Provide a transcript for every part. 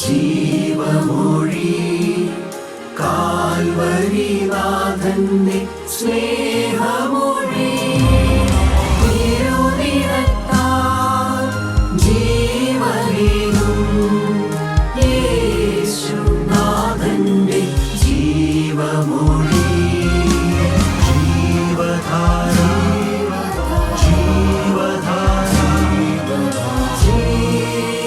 ജീവമൊഴി കാൽവരിനാഥന്റെ സ്നേഹമൊഴി തിരുനിറത്താൽ ജീവനേകും യേശുനാഥന്റെ ജീവമൊഴി ജീവധാര ജീവധാര ജീവധാര.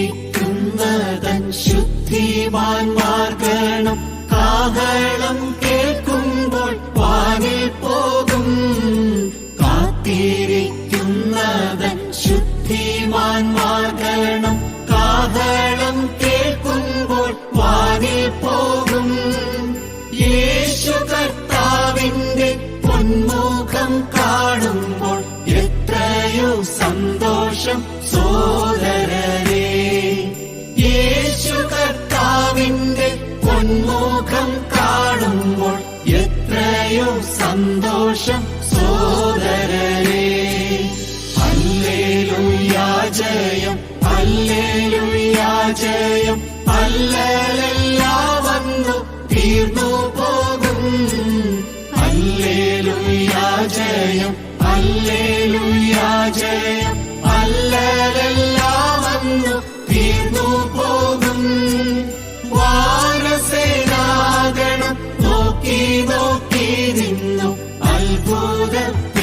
കാത്തിരിക്കുന്നതൻ ശുദ്ധിമാന്മാർ ഗണം കാഹളം കേൾക്കുമ്പോൾ വാനിൽ പോകും. കാത്തിരിക്കുന്നതൻ ശുദ്ധിമാന്മാർ ഗണം കാഹളം കേൾക്കുമ്പോൾ വാനിൽ പോകും. യേശു കർത്താവിന്റെ പൊന്മുഖം കാണുമ്പോൾ എത്രയോ സന്തോഷം സോദരരേ. യേശു കർത്താവിന്റെ പൊന്മുഖം കാണുമ്പോൾ എത്രയോ സന്തോഷം സോദരരേ. ഹല്ലേലൂയാ ജയം, ഹല്ലേലൂയാ ജയം, ഹല്ലേലൂയാ വന്നു തീർന്നു പോകും. ഹല്ലേലൂയാ ജയം, ഹല്ലേലൂയാ ജയം, ഹല്ലേലൂയാ വന്നു തീർന്നു പോകും. വാനസേനാഗണം നോക്കി നോക്കി നിന്നു അത്ഭുതപ്പെട്ടിടും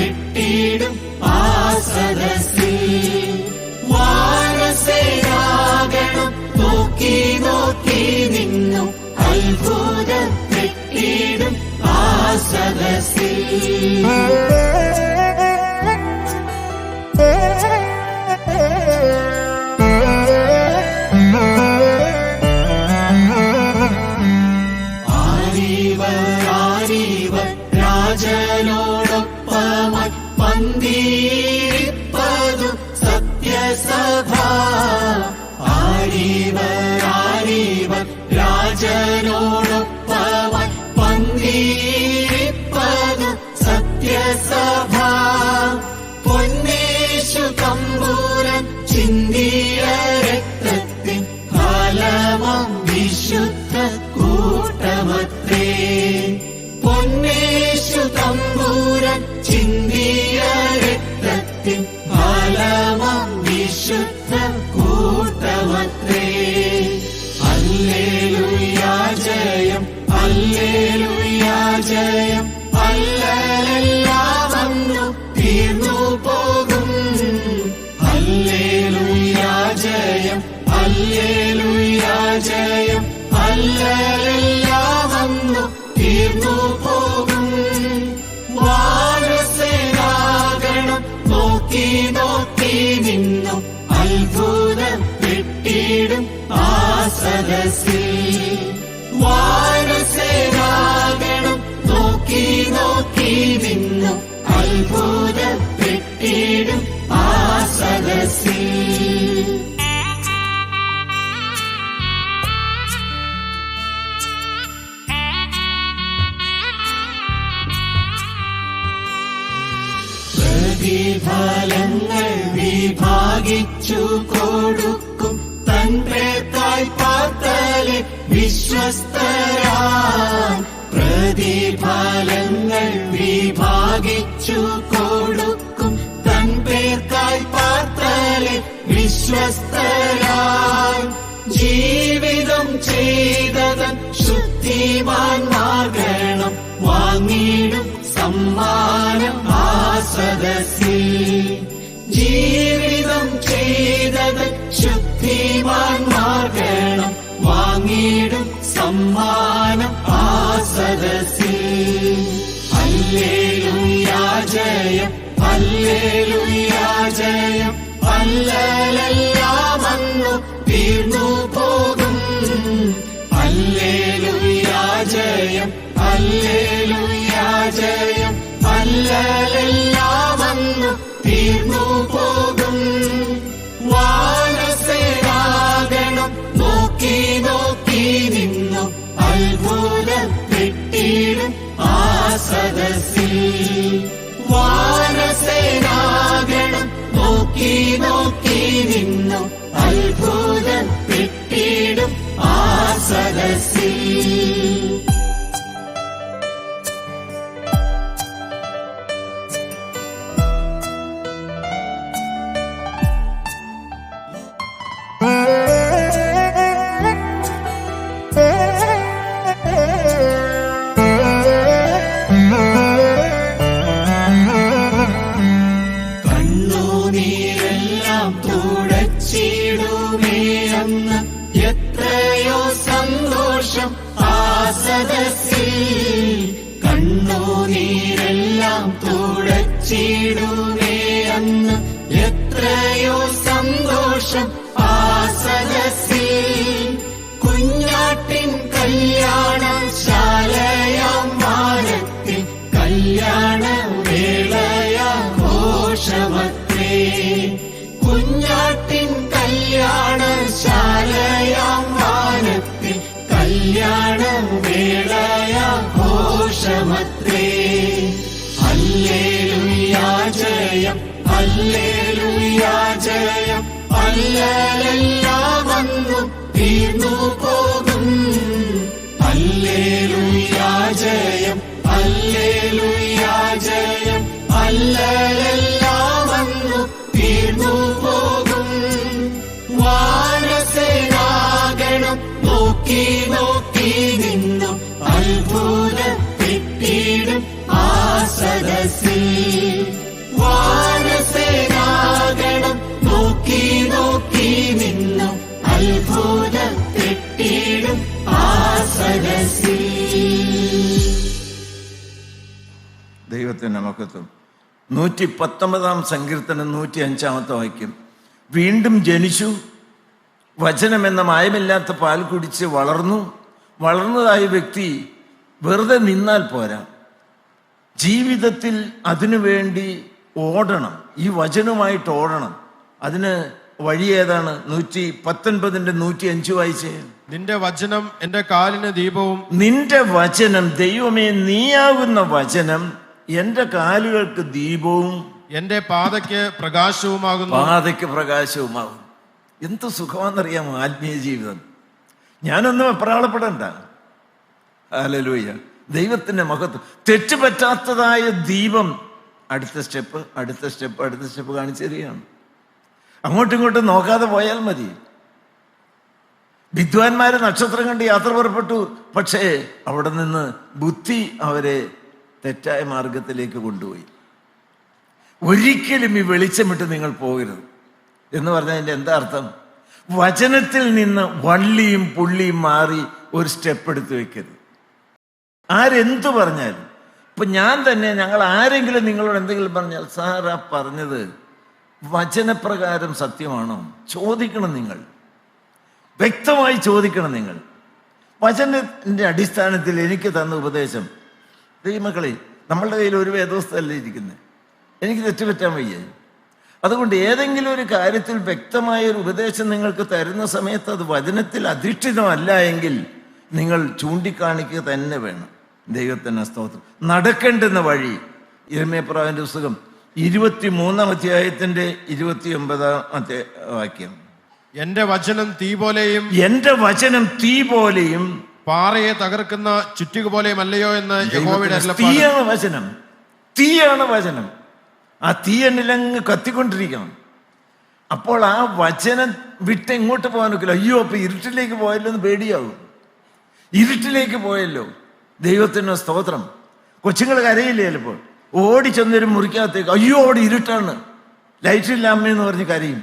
ആ സദസ്സിൽ. വാനസേനാഗണം നോക്കി നോക്കി നിന്നു അത്ഭുതപ്പെട്ടിടും ആ സദസ്സിൽ. രാജനോടൊപ്പമായി പന്തിയിരിപ്പതു സത്യസഭ. ആരീവർ രാജനോടൊപ്പമായി പന്തിയിരിപ്പതു സത്യസഭ. പൊന്നേശു തമ്പുരാൻ ചിന്തിയ രക്തത്തിൻ ഫലമാം വിശുദ്ധ കൂട്ടമത്രേ. പൊന്നേശു തമ്പുരാൻ ചിന്തിയ രക്തത്തിൻ ഫലമാം വിശുദ്ധ കൂട്ടമത്രേ. ഹല്ലേലൂയാ ജയം, ഹല്ലേലൂയാ ജയം, ഹല്ലേലൂയാ വന്നു തീർന്നു പോകും. ഹല്ലേലൂയാ ജയം, ഹല്ലേലൂയാ ജയം, ഹല്ലേലൂയാ വന്നു തീർന്നു പോകും. വാനസേനാഗണം നോക്കി നോക്കി നിന്നു അത്ഭുതപ്പെട്ടിടും ആ സദസ്സിൽ. വാനസേനാഗണം നോക്കി നോക്കി നിന്നു അത്ഭുതപ്പെട്ടിടും ആ സദസ്സിൽ. പ്രതിഫലങ്ങൾ വിഭാഗിച്ചു കൊടുക്കും തൻ പേർക്കായി പാർത്തലെ വിശ്വസ്തരാൻ. പ്രതിഫലങ്ങൾ വിഭാഗിച്ചു കൊടുക്കും തൻ പേർക്കായി പാർത്തലെ വിശ്വസ്തരാൻ. ജീവിതം ചെയ്തതൻ ശുദ്ധിമാന്മാർ ഗണം വാങ്ങിടും സമ്മാനം ആ സദസ്സിൽ. ജീവിതം ചെയ്തത് ശുദ്ധിമാന്മാർ ഗണം വാങ്ങിടും സമ്മാനം ആ സദസ്സിൽ. ഹല്ലേലൂയാ ജയം, ഹല്ലേലൂയാ ജയം. അല്ലലെല്ലാം വന്നു തീർന്നു പോകും. വാനസേനാഗണം നോക്കി നോക്കി നിന്നു അത്ഭുതപ്പെട്ടിടും ആ സദസ്സിൽ. വാനസേനാഗണം നോക്കി നോക്കി നിന്നു അത്ഭുതപ്പെട്ടിടും ആ സദസ്സിൽ. കണ്ണുനീരെല്ലാം തുടച്ചിടുമേ അന്ന് എത്രയോ സന്തോഷം ആ സദസ്സിൽ. കണ്ണുനീരെല്ലാം തുടച്ചിടുമേ അന്ന് എത്രയോ സന്തോഷം ആ സദസ്സിൽ. കുഞ്ഞാട്ടിൻ കല്യാണം ശാലയാം വാനത്തിൽ കല്യാണ വേളയാഘോഷമത്രേ. കുഞ്ഞാട്ടിൻ കല്യാണ ശാലയാം വാനത്തിൽ കല്യാണ വേളയാഘോഷമത്രേ. ഹല്ലേലൂയാ ജയം, ഹല്ലേലൂയാ ജയം. അല്ലലെല്ലാം വന്നു തീർന്നു പോകും. ഹല്ലേലൂയാ ജയം, ഹല്ലേലൂയാ ജയം. അല്ലലെല്ലാം വന്നു തീർന്നു പോകും. വാനസേനാഗണം നോക്കി നോക്കി നിന്നു അത്ഭുതപ്പെട്ടിടും ആ സദസ്സിൽ. വാനസേനാഗണം നോക്കി നോക്കി നിന്നു അത്ഭുതപ്പെട്ടിടും ആ സദസ്സിൽ. ദൈവത്തിന് മഹത്വം. 119 സങ്കീർത്തനം 105 വാക്യം. വീണ്ടും ജനിച്ചു, വചനമെന്ന മായമില്ലാത്ത പാൽ കുടിച്ച് വളർന്നു. വളർന്നതായ വ്യക്തി വെറുതെ നിന്നാൽ പോരാ, ജീവിതത്തിൽ അതിനുവേണ്ടി ഓടണം. ഈ വചനമായിട്ട് ഓടണം. അതിന് വഴി ഏതാണ്? 119:105 വായിച്ചേ. നിന്റെ വചനം എന്റെ കാലിന് ദീപവും. നിന്റെ വചനം, ദൈവമേ നീയാകുന്ന വചനം എന്റെ കാലുകൾക്ക് ദീപവും എന്റെ പാതയ്ക്ക് പ്രകാശവുമാകുന്നു. പാതയ്ക്ക് പ്രകാശവുമാകും. എന്ത് സുഖമാണെന്നറിയാമോ ആത്മീയ ജീവിതം. ഞാനൊന്നും എപ്രാളപ്പെടണ്ട. ഹല്ലേലൂയ. ദൈവത്തിന്റെ മഹത്വം. തെറ്റുപറ്റാത്തതായ ദീപം. അടുത്ത സ്റ്റെപ്പ്, അടുത്ത സ്റ്റെപ്പ്, അടുത്ത സ്റ്റെപ്പ് കാണിച്ചു തരികയാണ്. അങ്ങോട്ടും ഇങ്ങോട്ടും നോക്കാതെ പോയാൽ മതി. വിദ്വാൻമാര് നക്ഷത്രം കണ്ട് യാത്ര പുറപ്പെട്ടു. പക്ഷേ അവിടെ നിന്ന് ബുദ്ധി അവരെ തെറ്റായ മാർഗത്തിലേക്ക് കൊണ്ടുപോയി. ഒരിക്കലും ഈ വെളിച്ചം വിട്ട് നിങ്ങൾ പോകരുത് എന്ന് പറഞ്ഞതിൻ്റെ എന്താ അർത്ഥം? വചനത്തിൽ നിന്ന് വള്ളിയും പുള്ളിയും മാറി ഒരു സ്റ്റെപ്പ് എടുത്ത് വെക്കരുത്. ആരെന്തു പറഞ്ഞാലും, ഇപ്പൊ ഞാൻ തന്നെ, ഞങ്ങൾ ആരെങ്കിലും നിങ്ങളോട് എന്തെങ്കിലും പറഞ്ഞാൽ, സാർ ആ പറഞ്ഞത് വചനപ്രകാരം സത്യമാണോ? ചോദിക്കണം. നിങ്ങൾ വ്യക്തമായി ചോദിക്കണം. നിങ്ങൾ വചനത്തിന്റെ അടിസ്ഥാനത്തിൽ എനിക്ക് തന്ന ഉപദേശം. ദൈവമക്കളെ, നമ്മളുടെ കയ്യിൽ ഒരു വേദോസ്തല്ലേ ഇരിക്കുന്നത്. എനിക്ക് തെറ്റുപറ്റാൻ വയ്യ. അതുകൊണ്ട് ഏതെങ്കിലും ഒരു കാര്യത്തിൽ വ്യക്തമായ ഒരു ഉപദേശം നിങ്ങൾക്ക് തരുന്ന സമയത്ത് അത് വചനത്തിൽ അധിഷ്ഠിതമല്ല എങ്കിൽ നിങ്ങൾ ചൂണ്ടിക്കാണിക്കുക തന്നെ വേണം. ദൈവത്തിന് സ്തോത്രം. നടക്കേണ്ടുന്ന വഴി. യിരെമ്യാപ്രവാചകന്റെ പുസ്തകം 23-ാം അധ്യായത്തിന്റെ 29-ാമത്തെ വാക്യം. എന്റെ വചനം തീ പോലെയും. എന്റെ വചനം തീ പോലെയും പാറയെ തകർക്കുന്ന ചുറ്റിക പോലെയും അല്ലയോ എന്ന് യഹോവയുടെ അരുളപ്പാട്. തീയാണ് വചനം. തീയാണ് വചനം. ആ തീ എന്നിലങ്ങ് കത്തിക്കൊണ്ടിരിക്കണം. അപ്പോൾ ആ വചനം വിട്ട് എങ്ങോട്ട് പോകാൻ നോക്കില്ല. അയ്യോ, അപ്പൊ ഇരുട്ടിലേക്ക് പോയല്ലോ എന്ന് പേടിയാവും. ഇരുട്ടിലേക്ക് പോയല്ലോ. ദൈവത്തിന് സ്തോത്രം. കൊച്ചുങ്ങൾ കരയില്ലേ ചിലപ്പോൾ. ഓടി ചെന്നൊരു മുറിക്കകത്തേക്ക്, അയ്യോ അവിടെ ഇരുട്ടാണ്, ലൈറ്റില്ല അമ്മയെന്ന് പറഞ്ഞ് കരയും.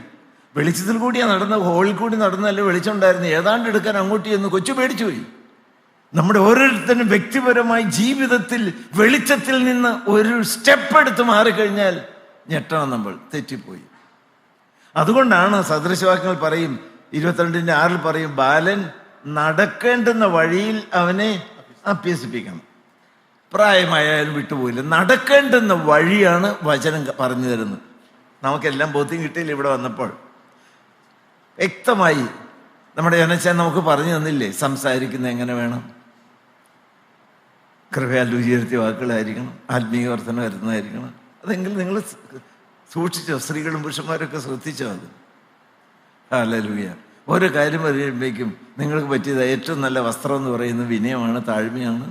വെളിച്ചത്തിൽ കൂടിയാ നടന്ന, ഹോളിൽ കൂടി നടന്നല്ലേ വെളിച്ചം ഉണ്ടായിരുന്നു. ഏതാണ്ട് എടുക്കാൻ അങ്ങോട്ട് ചെന്ന് കൊച്ചു പേടിച്ചു പോയി. നമ്മുടെ ഓരോരുത്തരും വ്യക്തിപരമായി ജീവിതത്തിൽ വെളിച്ചത്തിൽ നിന്ന് ഒരു സ്റ്റെപ്പ് എടുത്ത് മാറിക്കഴിഞ്ഞാൽ ഞെട്ടണം, നമ്മൾ തെറ്റിപ്പോയി. അതുകൊണ്ടാണ് സദൃശവാക്യങ്ങൾ പറയും, 22:6 പറയും, ബാലൻ നടക്കേണ്ടുന്ന വഴിയിൽ അവനെ അഭ്യസിപ്പിക്കണം. പ്രായമായാലും വിട്ടുപോയില്ല. നടക്കേണ്ടുന്ന വഴിയാണ് വചനം പറഞ്ഞു തരുന്നത്. നമുക്കെല്ലാം ബോധ്യം കിട്ടിയില്ല. ഇവിടെ വന്നപ്പോൾ വ്യക്തമായി നമ്മുടെ ജനച്ചാൻ നമുക്ക് പറഞ്ഞു തന്നില്ലേ സംസാരിക്കുന്നത് എങ്ങനെ വേണം. കൃപയാൽ രുചിയിരുത്തിയ വാക്കുകളായിരിക്കണം, ആത്മീയ വർധന വരുന്നതായിരിക്കണം. അതെങ്കിലും നിങ്ങൾ സൂക്ഷിച്ചോ? സ്ത്രീകളും പുരുഷന്മാരൊക്കെ ശ്രദ്ധിച്ചോ? അത് ഹല്ലേലൂയ. ഓരോ കാര്യം പറയുമ്പോഴേക്കും നിങ്ങൾക്ക് പറ്റിയത് ഏറ്റവും നല്ല വസ്ത്രം എന്ന് പറയുന്നത് വിനയമാണ്, താഴ്മയാണ്.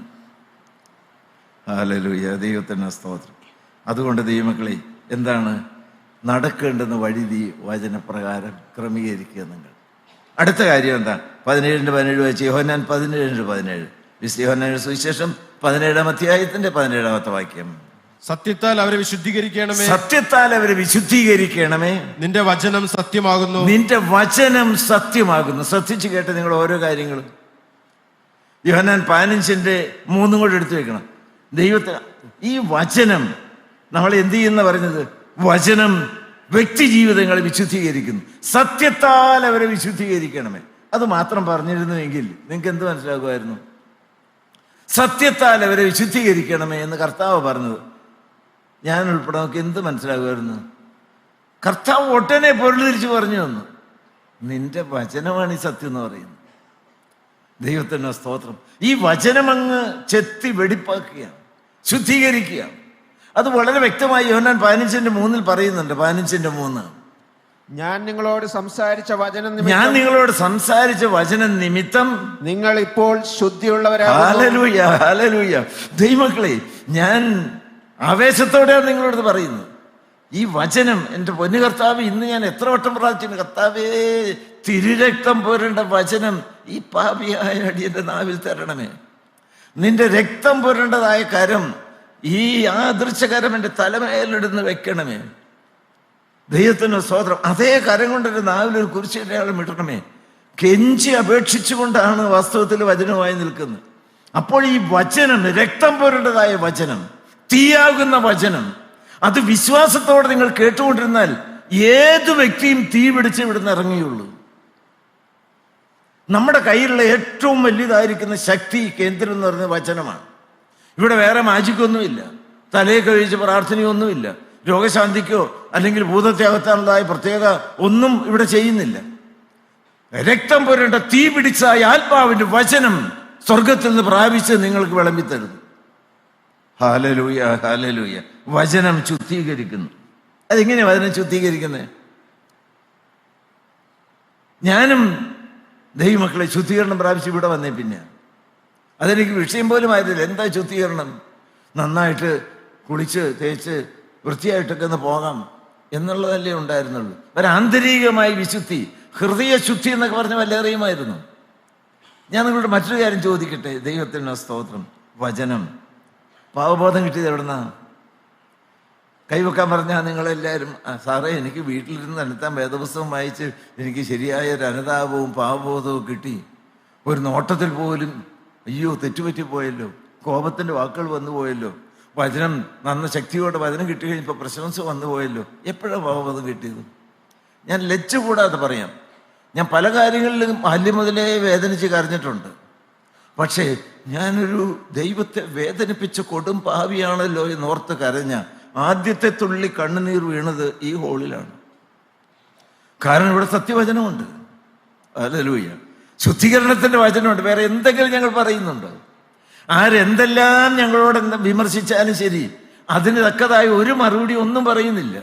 ഹല്ലേലൂയ, ദൈവത്തിന് സ്തോത്രം. അതുകൊണ്ട് ദൈവമക്കളെ, എന്താണ് നടക്കേണ്ടുന്ന വഴി വചനപ്രകാരം ക്രമീകരിക്കുക നിങ്ങൾ. അടുത്ത കാര്യം എന്താ? 17:17 വെച്ച് യോഹന്നാൻ 17:17 യോഹന്നാന്റെ സുവിശേഷം 17-ാം അധ്യായത്തിന്റെ 17-ാമത്തെ വാക്യം. സത്യത്താൽ അവരെ വിശുദ്ധീകരിക്കണമേ, സത്യത്താൽ അവരെ വിശുദ്ധീകരിക്കണമേ, നിന്റെ വചനം സത്യമാകുന്നു, നിന്റെ വചനം സത്യമാകുന്നു. ശ്രദ്ധിച്ചു കേട്ട് നിങ്ങൾ ഓരോ കാര്യങ്ങളും. യോഹന്നാൻ 15:3 കൂടെ എടുത്തു വെക്കണം. ദൈവത്തിന് ഈ വചനം നമ്മൾ എന്ത് ചെയ്യുന്ന പറഞ്ഞത്? വചനം വ്യക്തി ജീവിതങ്ങളെ വിശുദ്ധീകരിക്കുന്നു. സത്യത്താൽ അവരെ വിശുദ്ധീകരിക്കണമേ. അത് മാത്രം പറഞ്ഞിരുന്നുവെങ്കിൽ നിങ്ങൾക്ക് എന്ത് മനസ്സിലാകുമായിരുന്നു? സത്യത്താൽ അവരെ വിശുദ്ധീകരിക്കണമേ എന്ന് കർത്താവ് പറഞ്ഞത് ഞാൻ ഉൾപ്പെടെ നമുക്ക് എന്ത് മനസ്സിലാകുമായിരുന്നു? കർത്താവ് ഒട്ടനെ പൊരുൾ തിരിച്ചു പറഞ്ഞു തന്നു. നിന്റെ വചനമാണ് ഈ സത്യം എന്ന് പറയുന്നത്. ദൈവത്തിന് സ്തോത്രം. ഈ വചനമങ്ങ് ചെത്തി വെടിപ്പാക്കുകയാണ്, ശുദ്ധീകരിക്കുകയാണ്. അത് വളരെ വ്യക്തമായി യോഹന്നാൻ 15:3 പറയുന്നുണ്ട്. 15:3 ഞാൻ നിങ്ങളോട് സംസാരിച്ച വചനം നിമിത്തം നിങ്ങൾ ഇപ്പോൾ ശുദ്ധിയുള്ളവരാകുന്നു. Hallelujah, hallelujah. ദൈവമക്കളെ, ഞാൻ ആവേശത്തോടെയാണ് നിങ്ങളോട് പറയുന്നത്. ഈ വചനം, എൻ്റെ പൊന്നു കർത്താവ്, ഇന്ന് ഞാൻ എത്ര വട്ടം പ്രാർത്ഥിച്ചു, കർത്താവേ തിരുരക്തം പോരേണ്ട വചനം ഈ പാപിയായ അടിയന്റെ നാവിൽ തരണമേ. നിന്റെ രക്തം പോരേണ്ടതായ കരം, ഈ ആദൃശ്യകരം എൻ്റെ തലമേലിടുന്ന് വെക്കണമേ. ദൈവത്തിന് സ്തോത്രം. അതേ കരം കൊണ്ടൊരു നാവിലൊരു കുരിശടയാളം ഇടണമേ. കെഞ്ചി അപേക്ഷിച്ചുകൊണ്ടാണ് വാസ്തവത്തിൽ വചനമായി നിൽക്കുന്നത്. അപ്പോൾ ഈ വചനം, രക്തം പോരേണ്ടതായ വചനം, തീയാകുന്ന വചനം, അത് വിശ്വാസത്തോടെ നിങ്ങൾ കേട്ടുകൊണ്ടിരുന്നാൽ ഏത് വ്യക്തിയും തീ പിടിച്ച് ഇവിടുന്ന് ഇറങ്ങിയുള്ളൂ. നമ്മുടെ കയ്യിലുള്ള ഏറ്റവും വലിയതായിരിക്കുന്ന ശക്തി കേന്ദ്രം എന്ന് പറയുന്നത് വചനമാണ്. ഇവിടെ വേറെ മാജിക്കൊന്നുമില്ല, തലയെ കഴിച്ച് പ്രാർത്ഥനയൊന്നുമില്ല, രോഗശാന്തിക്കോ അല്ലെങ്കിൽ ഭൂതത്തെ അകത്താനുള്ളതായ പ്രത്യേക ഒന്നും ഇവിടെ ചെയ്യുന്നില്ല. രക്തം പോരേണ്ട തീ പിടിച്ചായ ആത്മാവിന്റെ വചനം സ്വർഗത്തിൽ നിന്ന് പ്രാപിച്ച് നിങ്ങൾക്ക് വിളമ്പിത്തരുന്നു. Hallelujah, hallelujah. വചനം ശുദ്ധീകരിക്കുന്നു. അതെങ്ങനെയാ വചനം ശുദ്ധീകരിക്കുന്നത്? ഞാനും ദൈവമക്കളെ ശുദ്ധീകരണം പ്രാപിച്ച് ഇവിടെ വന്നേ പിന്നെ അതെനിക്ക് വിഷയം പോലും ആയിരുന്നില്ല. എന്താ ശുദ്ധീകരണം? നന്നായിട്ട് കുളിച്ച് തേച്ച് വൃത്തിയായിട്ടൊക്കെ ഒന്ന് പോകാം എന്നുള്ളതല്ലേ ഉണ്ടായിരുന്നുള്ളൂ. ഒരാന്തരികമായി വിശുദ്ധി, ഹൃദയ ശുദ്ധി എന്നൊക്കെ പറഞ്ഞ വല്ലേറിയുമായിരുന്നു. ഞാൻ നിങ്ങളോട് മറ്റൊരു കാര്യം ചോദിക്കട്ടെ. ദൈവത്തിന് സ്തോത്രം. വചനം, പാവബോധം കിട്ടിയത് എവിടുന്നാ? കൈവെക്കാൻ പറഞ്ഞാൽ നിങ്ങളെല്ലാവരും, സാറേ എനിക്ക് വീട്ടിലിരുന്ന് അനത്താൻ വേദപുസ്തകം വായിച്ച് എനിക്ക് ശരിയായ ഒരു അനുതാപവും പാവബോധവും കിട്ടി. ഒരു നോട്ടത്തിൽ പോലും അയ്യോ തെറ്റുപറ്റിപ്പോയല്ലോ, കോപത്തിൻ്റെ വാക്കുകൾ വന്നു പോയല്ലോ, വചനം നന്ന ശക്തിയോടെ വചനം കിട്ടി കഴിഞ്ഞപ്പോൾ പ്രശംസ വന്നു പോയല്ലോ. എപ്പോഴാണ് പാവബോധം കിട്ടിയത്? ഞാൻ ലജ്ജ കൂടാതെ പറയാം, ഞാൻ പല കാര്യങ്ങളിലും ബാല്യം മുതലേ വേദനിച്ച് കരഞ്ഞിട്ടുണ്ട്. പക്ഷേ ഞാനൊരു ദൈവത്തെ വേദനിപ്പിച്ച കൊടും പാവിയാണല്ലോ എന്നോർത്ത് കരഞ്ഞ ആദ്യത്തെ തുള്ളി കണ്ണുനീർ വീണത് ഈ ഹോളിലാണ്. കാരണം ഇവിടെ സത്യവചനമുണ്ട്. ഹല്ലേലൂയ. ശുദ്ധീകരണത്തിന്റെ വചനമുണ്ട്. വേറെ എന്തെങ്കിലും ഞങ്ങൾ പറയുന്നുണ്ടോ? ആരെന്തെല്ലാം ഞങ്ങളോട് വിമർശിച്ചാലും ശരി, അതിന് തക്കതായ ഒരു മറുപടി ഒന്നും പറയുന്നില്ല.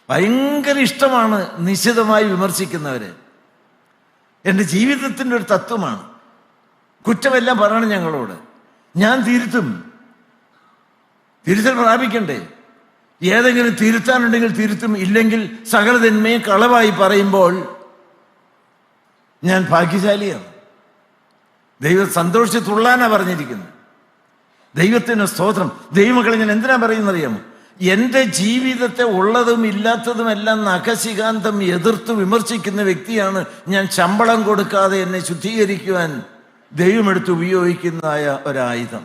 ഭയങ്കര ഇഷ്ടമാണ് നിശിതമായി വിമർശിക്കുന്നവരെ. എൻ്റെ ജീവിതത്തിൻ്റെ ഒരു തത്വമാണ്. കുറ്റമെല്ലാം പറയണം ഞങ്ങളോട്, ഞാൻ തിരുത്തും. തിരുത്തൽ പ്രാപിക്കണ്ടേ? ഏതെങ്കിലും തിരുത്താനുണ്ടെങ്കിൽ തിരുത്തും, ഇല്ലെങ്കിൽ സകല തിന്മയും കളവായി പറയുമ്പോൾ ഞാൻ ഭാഗ്യശാലിയാണ്. ദൈവം സന്തോഷിച്ച് തുള്ളാനാ പറഞ്ഞിരിക്കുന്നത്. ദൈവത്തിന് സ്തോത്രം. ദൈവമക്കളെ, ഞാൻ എന്തിനാ പറയുന്നറിയാമോ? എൻ്റെ ജീവിതത്തെ ഉള്ളതും ഇല്ലാത്തതുമെല്ലാം നഖശികാന്തം എതിർത്ത് വിമർശിക്കുന്ന വ്യക്തിയാണ് ഞാൻ. ശമ്പളം കൊടുക്കാതെ എന്നെ ശുദ്ധീകരിക്കുവാൻ ദൈവമെടുത്ത് ഉപയോഗിക്കുന്നതായ ഒരായുധം.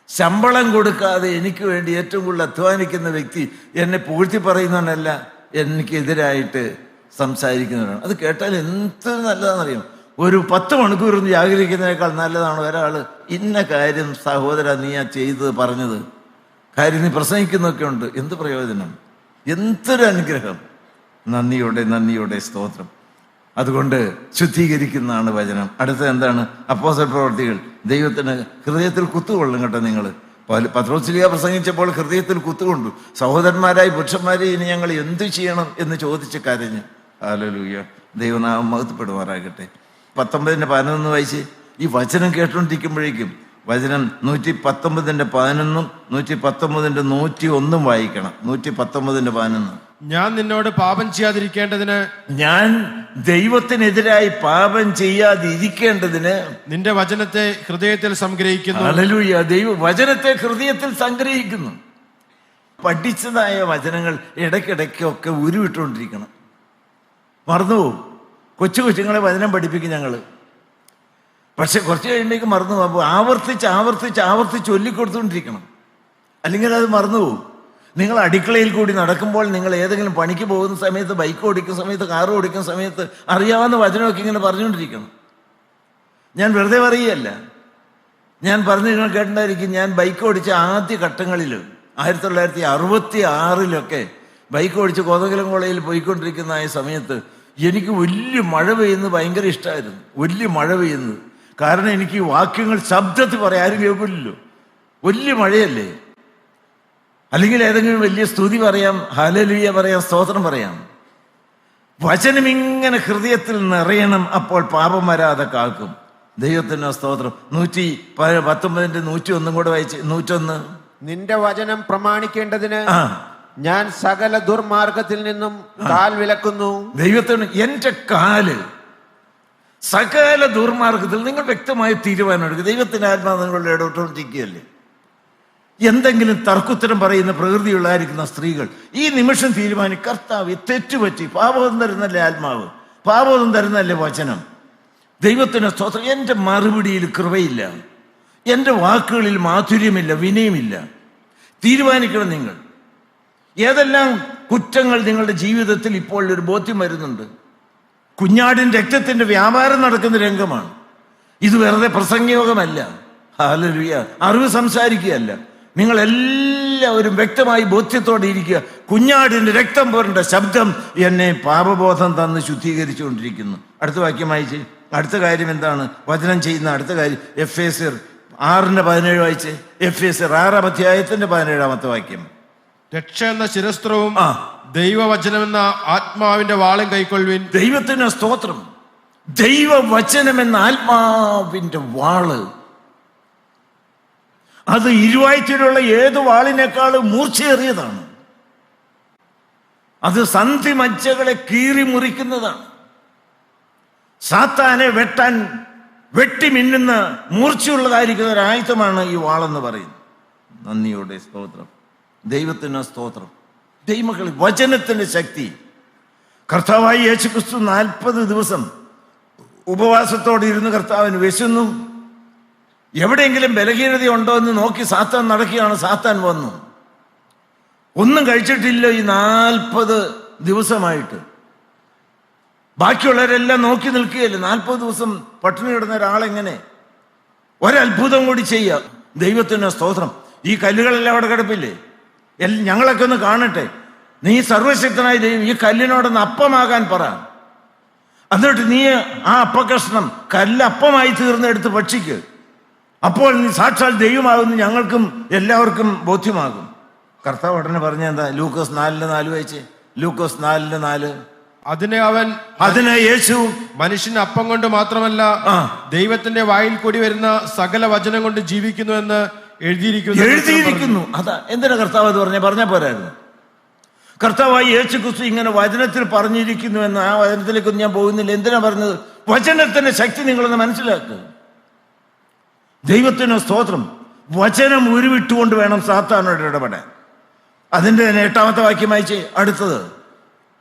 ശമ്പളം കൊടുക്കാതെ എനിക്ക് വേണ്ടി ഏറ്റവും കൂടുതൽ അധ്വാനിക്കുന്ന വ്യക്തി എന്നെ പുകഴ്ത്തി പറയുന്നവനല്ല, എനിക്കെതിരായിട്ട് സംസാരിക്കുന്നവരാണ്. അത് കേട്ടാൽ എന്ത് നല്ലതാണെന്നറിയാം. ഒരു 10 മണിക്കൂർ ഒന്ന് ജാഗരിക്കുന്നതിനേക്കാൾ നല്ലതാണ് ഒരാൾ ഇന്ന കാര്യം സഹോദര നീ ആ ചെയ്തത് പറഞ്ഞത് കാര്യം നീ പ്രസംഗിക്കുന്നൊക്കെ ഉണ്ട്. എന്ത് പ്രയോജനം, എന്തൊരു അനുഗ്രഹം. നന്ദിയോടെ സ്തോത്രം. അതുകൊണ്ട് ശുദ്ധീകരിക്കുന്നതാണ് വചനം. അടുത്തത് എന്താണ്? അപ്പോസ്തല പ്രവൃത്തികൾ. ദൈവത്തിന് ഹൃദയത്തിൽ കുത്തുകൊള്ളും കേട്ടോ. നിങ്ങൾ പത്രോസ്ലീഹ പ്രസംഗിച്ചപ്പോൾ ഹൃദയത്തിൽ കുത്തുകൊണ്ടു. സഹോദരന്മാരായി പുരുഷന്മാരെ ഇനി ഞങ്ങൾ എന്തു ചെയ്യണം എന്ന് ചോദിച്ച് കരഞ്ഞ്. ഹല്ലേലൂയ, ദൈവനാമം മഹത്വപ്പെടുമാറാകട്ടെ. 19:11 വായിച്ച്. ഈ വചനം കേട്ടുകൊണ്ടിരിക്കുമ്പോഴേക്കും വചനം 119:11 119:101 വായിക്കണം. 119:11. ഞാൻ നിന്നോട് പാപം ചെയ്യാതിരിക്കേണ്ടതിന്, ഞാൻ ദൈവത്തിനെതിരായി പാപം ചെയ്യാതിരിക്കേണ്ടതിന് നിന്റെ വചനത്തെ ഹൃദയത്തിൽ സംഗ്രഹിക്കുന്നു. ഹല്ലേലൂയ, വചനത്തെ ഹൃദയത്തിൽ സംഗ്രഹിക്കുന്നു. പഠിച്ചതായ വചനങ്ങൾ ഇടയ്ക്കിടയ്ക്കൊക്കെ ഉരുവിട്ടുകൊണ്ടിരിക്കണം. മറന്നുപോകും. കൊച്ചുങ്ങളെ വചനം പഠിപ്പിക്കും ഞങ്ങൾ. പക്ഷെ കുറച്ച് കഴിയുമ്പോഴേക്ക് മറന്നു പോകുമ്പോൾ ആവർത്തിച്ച് ചൊല്ലിക്കൊടുത്തുകൊണ്ടിരിക്കണം. അല്ലെങ്കിൽ അത് മറന്നുപോകും. നിങ്ങൾ അടുക്കളയിൽ കൂടി നടക്കുമ്പോൾ, നിങ്ങൾ ഏതെങ്കിലും പണിക്ക് പോകുന്ന സമയത്ത്, ബൈക്ക് ഓടിക്കുന്ന സമയത്ത്, കാറ് ഓടിക്കുന്ന സമയത്ത് അറിയാവുന്ന വചനമൊക്കെ ഇങ്ങനെ പറഞ്ഞുകൊണ്ടിരിക്കണം. ഞാൻ വെറുതെ പറയുകയല്ല. ഞാൻ പറഞ്ഞു നിങ്ങൾ കേട്ടിട്ടുണ്ടായിരിക്കും. ഞാൻ ബൈക്ക് ഓടിച്ച ആദ്യ ഘട്ടങ്ങളിൽ 1966 ബൈക്ക് ഓടിച്ച് കോതകുലം കോളേജിൽ പോയിക്കൊണ്ടിരിക്കുന്ന ആ സമയത്ത് എനിക്ക് വലിയ മഴ പെയ്യുന്നത് ഭയങ്കര ഇഷ്ടമായിരുന്നു. വലിയ മഴ പെയ്യുന്നത് കാരണം എനിക്ക് വാക്യങ്ങൾ ശബ്ദത്തിൽ പറയാം, ആരും കേൾക്കില്ലല്ലോ. വലിയ മഴയല്ലേ. അല്ലെങ്കിൽ ഏതെങ്കിലും വലിയ സ്തുതി പറയാം, ഹല്ലേലൂയ പറയാം, സ്തോത്രം പറയാം. വചനം ഇങ്ങനെ ഹൃദയത്തിൽ നിറയണം. അപ്പോൾ പാപം വരാതെ കാക്കും. ദൈവത്തിന് സ്തോത്രം. 119:101 കൂടെ വായിച്ച്. 101. നിന്റെ വചനം പ്രമാണിക്കേണ്ടതിന് ഞാൻ സകല ദുർമാർഗത്തിൽ നിന്നും കാൽ വിലക്കുന്നു. ദൈവത്തിന് എന്റെ കാല് സകല ദുർമാർഗത്തിൽ. നിങ്ങൾ വ്യക്തമായ തീരുമാനം എടുക്കുക. ദൈവത്തിന്റെ ആത്മാവ് നിങ്ങളുടെ ഇടപെട്ടുകൊണ്ടിരിക്കുകയല്ലേ. എന്തെങ്കിലും തർക്കുത്തരം പറയുന്ന പ്രകൃതിയുള്ളായിരിക്കുന്ന സ്ത്രീകൾ ഈ നിമിഷം തീരുമാനിക്കും, കർത്താവ് തെറ്റുപറ്റി, പാപം തരുന്നല്ലേ ആത്മാവ്, പാപം തരുന്നല്ലേ വചനം. ദൈവത്തിന് സ്തോത്രം. എൻ്റെ മറുപടിയിൽ കൃപയില്ല, എൻ്റെ വാക്കുകളിൽ മാധുര്യമില്ല, വിനയമില്ല. തീരുമാനിക്കണം നിങ്ങൾ. ഏതെല്ലാം കുറ്റങ്ങൾ നിങ്ങളുടെ ജീവിതത്തിൽ ഇപ്പോൾ ഒരു ബോധ്യം വരുന്നുണ്ട്. കുഞ്ഞാടിൻ്റെ രക്തത്തിൻ്റെ വ്യാപാരം നടക്കുന്ന രംഗമാണ് ഇത്. വെറുതെ പ്രസംഗയോഗമല്ല. ഹല്ലേലൂയ, അറിവ് സംസാരിക്കുകയല്ല. നിങ്ങൾ എല്ലാവരും വ്യക്തമായി ബോധ്യത്തോടെ ഇരിക്കുക. കുഞ്ഞാടിൻ്റെ രക്തം പോരേണ്ട ശബ്ദം എന്നെ പാപബോധം തന്ന് ശുദ്ധീകരിച്ചുകൊണ്ടിരിക്കുന്നു. അടുത്ത വാക്യം വായിച്ച്. അടുത്ത കാര്യം എന്താണ്? വചനം ചെയ്യുന്ന അടുത്ത കാര്യം എഫേസ്യർ 6:17 വായിച്ച്. എഫേസ്യർ 6:17 വാക്യം. രക്ഷ എന്ന ശിരസ്ത്രവും ദൈവവചനമെന്ന ആത്മാവിന്റെ വാളും കൈക്കൊള്ളുവിൻ. ദൈവത്തിന് സ്തോത്രം. ദൈവവചനമെന്ന ആത്മാവിന്റെ വാള്, അത് ഇരുവായ്ത്തിലുള്ള ഏത് വാളിനേക്കാളും മൂർച്ചയേറിയതാണ്. അത് സന്ധി മജ്ജകളെ കീറി മുറിക്കുന്നതാണ്. സാത്താനെ വെട്ടാൻ വെട്ടിമിന്നുന്ന മൂർച്ചയുള്ളതായിരിക്കുന്ന ഒരു ആയുധമാണ് ഈ വാളെന്ന് പറയുന്നത്. നന്ദിയോടെ സ്തോത്രം. ദൈവത്തിന് സ്തോത്രം. ദൈവമക്കളെ, വചനത്തിന്റെ ശക്തി. കർത്താവായ യേശുക്രിസ്തു 40 ദിവസം ഉപവാസത്തോടെ ഇരുന്ന് കർത്താവിന് വിശന്നു. എവിടെയെങ്കിലും ബലഹീനത ഉണ്ടോ എന്ന് നോക്കി സാത്താൻ നടക്കുകയാണ്. സാത്താൻ വന്നു. ഒന്നും കഴിച്ചിട്ടില്ല ഈ 40 ദിവസമായിട്ട്. ബാക്കിയുള്ളവരെല്ലാം നോക്കി നിൽക്കുകയല്ലേ. 40 ദിവസം പട്ടിണി കിടന്ന ഒരാളെങ്ങനെ ഒരത്ഭുതം കൂടി ചെയ്യാം. ദൈവത്തിന് സ്തോത്രം. ഈ കല്ലുകളെല്ലാം അവിടെ കിടപ്പില്ലേ? ഞങ്ങളൊക്കെ ഒന്ന് കാണട്ടെ. നീ സർവശക്തനായ ദൈവം ഈ കല്ലിനോടൊന്ന് അപ്പമാകാൻ പറ. എന്നിട്ട് നീ ആ അപ്പകഷ്ണം കല്ലപ്പമായി തീർന്നെടുത്ത് ഭക്ഷിക്ക്. അപ്പോൾ നീ സാക്ഷാൽ ദൈവമാകുന്നു ഞങ്ങൾക്കും എല്ലാവർക്കും ബോധ്യമാകും. കർത്താവ് ഉടനെ പറഞ്ഞ എന്താ? ലൂക്കോസ് 4:4 വായിച്ചേ. ലൂക്കോസ് 4:4. അതിന് യേശു മനുഷ്യൻ അപ്പം കൊണ്ട് മാത്രമല്ല ദൈവത്തിന്റെ വായിൽ കൂടി വരുന്ന സകല വചനം കൊണ്ട് ജീവിക്കുന്നു എന്ന് എഴുതിയിരിക്കുന്നു. അതാ എന്തിനാ കർത്താവ് അത് പറഞ്ഞാ പോരായിരുന്നു? കർത്താവായി യേശു ക്രിസ്തു ഇങ്ങനെ വചനത്തിൽ പറഞ്ഞിരിക്കുന്നു എന്ന്. ആ വചനത്തിലേക്കൊന്നും ഞാൻ പോകുന്നില്ല. എന്തിനാ പറഞ്ഞത്? വചനത്തിന്റെ ശക്തി നിങ്ങളൊന്ന് മനസ്സിലാക്കുക. ദൈവത്തിന് സ്തോത്രം. വചനം ഉരുവിട്ടുകൊണ്ട് വേണം സാത്താനോട് ഇടപെടാൻ. അതിന്റെ 8ാമത്തെ വാക്യം വായിച്ചേ. അടുത്തത്.